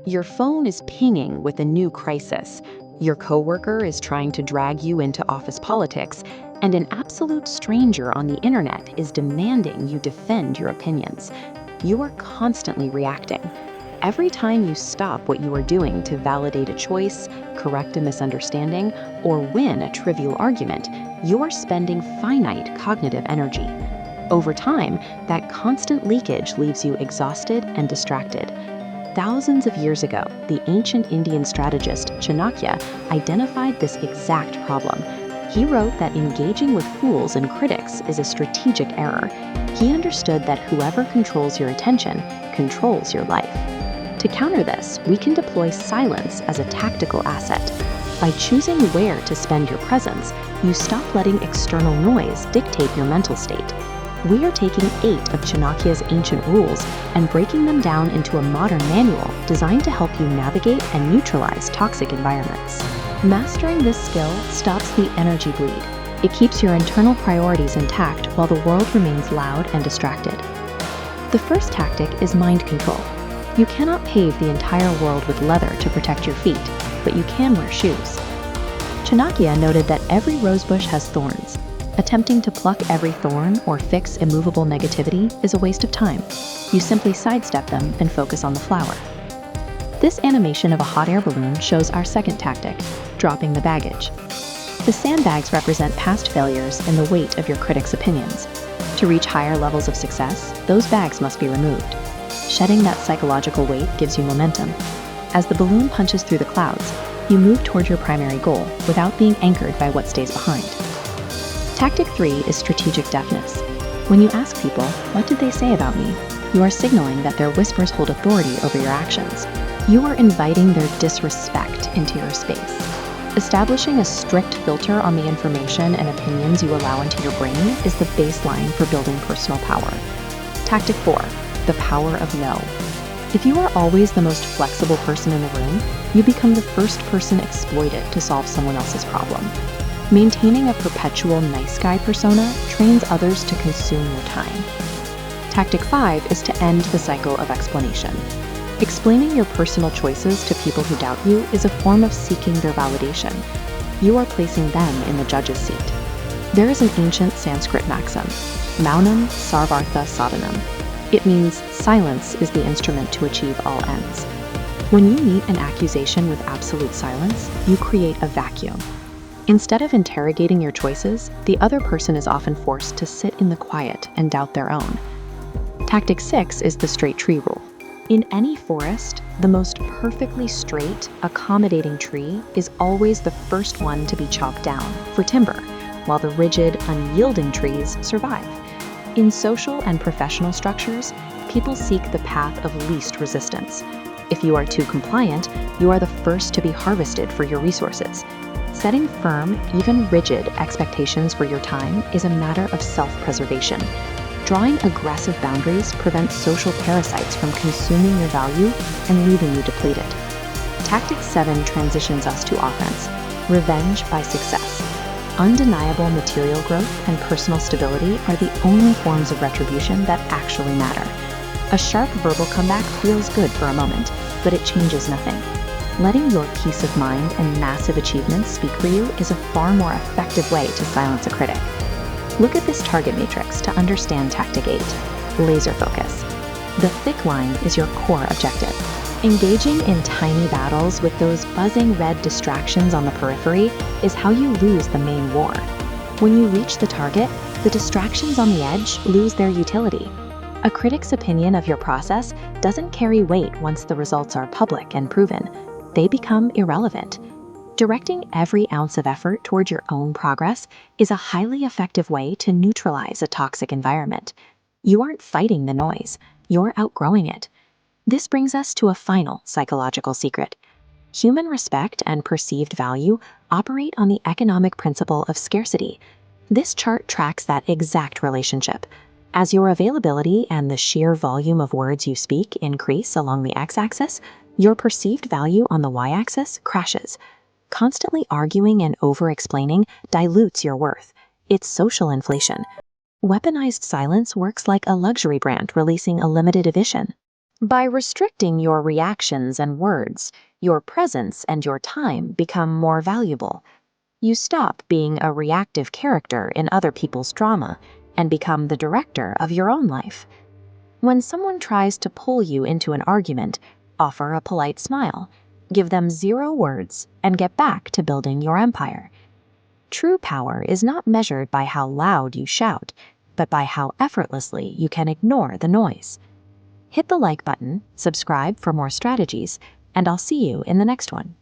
Your phone is pinging with a new crisis. Your coworker is trying to drag you into office politics, and an absolute stranger on the internet is demanding you defend your opinions. You are constantly reacting. Every time you stop what you are doing to validate a choice, correct a misunderstanding, or win a trivial argument, you are spending finite cognitive energy. Over time, that constant leakage leaves you exhausted and distracted. Thousands of years ago, the ancient Indian strategist Chanakya identified this exact problem. He wrote that engaging with fools and critics is a strategic error. He understood that whoever controls your attention controls your life. To counter this, we can deploy silence as a tactical asset. By choosing where to spend your presence, you stop letting external noise dictate your mental state. We are taking 8 of Chanakya's ancient rules and breaking them down into a modern manual designed to help you navigate and neutralize toxic environments. Mastering this skill stops the energy bleed. It keeps your internal priorities intact while the world remains loud and distracted. The first tactic is mind control. You cannot pave the entire world with leather to protect your feet, but you can wear shoes. Chanakya noted that every rosebush has thorns. Attempting to pluck every thorn or fix immovable negativity is a waste of time. You simply sidestep them and focus on the flower. This animation of a hot air balloon shows our second tactic, dropping the baggage. The sandbags represent past failures and the weight of your critics' opinions. To reach higher levels of success, those bags must be removed. Shedding that psychological weight gives you momentum. As the balloon punches through the clouds, you move toward your primary goal without being anchored by what stays behind. Tactic 3 is strategic deafness. When you ask people, "What did they say about me?" you are signaling that their whispers hold authority over your actions. You are inviting their disrespect into your space. Establishing a strict filter on the information and opinions you allow into your brain is the baseline for building personal power. Tactic 4, the power of no. If you are always the most flexible person in the room, you become the first person exploited to solve someone else's problem. Maintaining a perpetual nice guy persona trains others to consume your time. Tactic 5 is to end the cycle of explanation. Explaining your personal choices to people who doubt you is a form of seeking their validation. You are placing them in the judge's seat. There is an ancient Sanskrit maxim, Maunam Sarvartha Sadhanam. It means silence is the instrument to achieve all ends. When you meet an accusation with absolute silence, you create a vacuum. Instead of interrogating your choices, the other person is often forced to sit in the quiet and doubt their own. Tactic 6 is the straight tree rule. In any forest, the most perfectly straight, accommodating tree is always the first one to be chopped down for timber, while the rigid, unyielding trees survive. In social and professional structures, people seek the path of least resistance. If you are too compliant, you are the first to be harvested for your resources. Setting firm, even rigid expectations for your time is a matter of self-preservation. Drawing aggressive boundaries prevents social parasites from consuming your value and leaving you depleted. Tactic 7 transitions us to offense, revenge by success. Undeniable material growth and personal stability are the only forms of retribution that actually matter. A sharp verbal comeback feels good for a moment, but it changes nothing. Letting your peace of mind and massive achievements speak for you is a far more effective way to silence a critic. Look at this target matrix to understand Tactic 8, laser focus. The thick line is your core objective. Engaging in tiny battles with those buzzing red distractions on the periphery is how you lose the main war. When you reach the target, the distractions on the edge lose their utility. A critic's opinion of your process doesn't carry weight once the results are public and proven. They become irrelevant. Directing every ounce of effort toward your own progress is a highly effective way to neutralize a toxic environment. You aren't fighting the noise, you're outgrowing it. This brings us to a final psychological secret. Human respect and perceived value operate on the economic principle of scarcity. This chart tracks that exact relationship. As your availability and the sheer volume of words you speak increase along the x-axis, your perceived value on the y-axis crashes. Constantly arguing and over-explaining dilutes your worth. It's social inflation. Weaponized silence works like a luxury brand releasing a limited edition. By restricting your reactions and words, your presence and your time become more valuable. You stop being a reactive character in other people's drama and become the director of your own life. When someone tries to pull you into an argument, offer a polite smile, give them 0 words, and get back to building your empire. True power is not measured by how loud you shout, but by how effortlessly you can ignore the noise. Hit the like button, subscribe for more strategies, and I'll see you in the next one.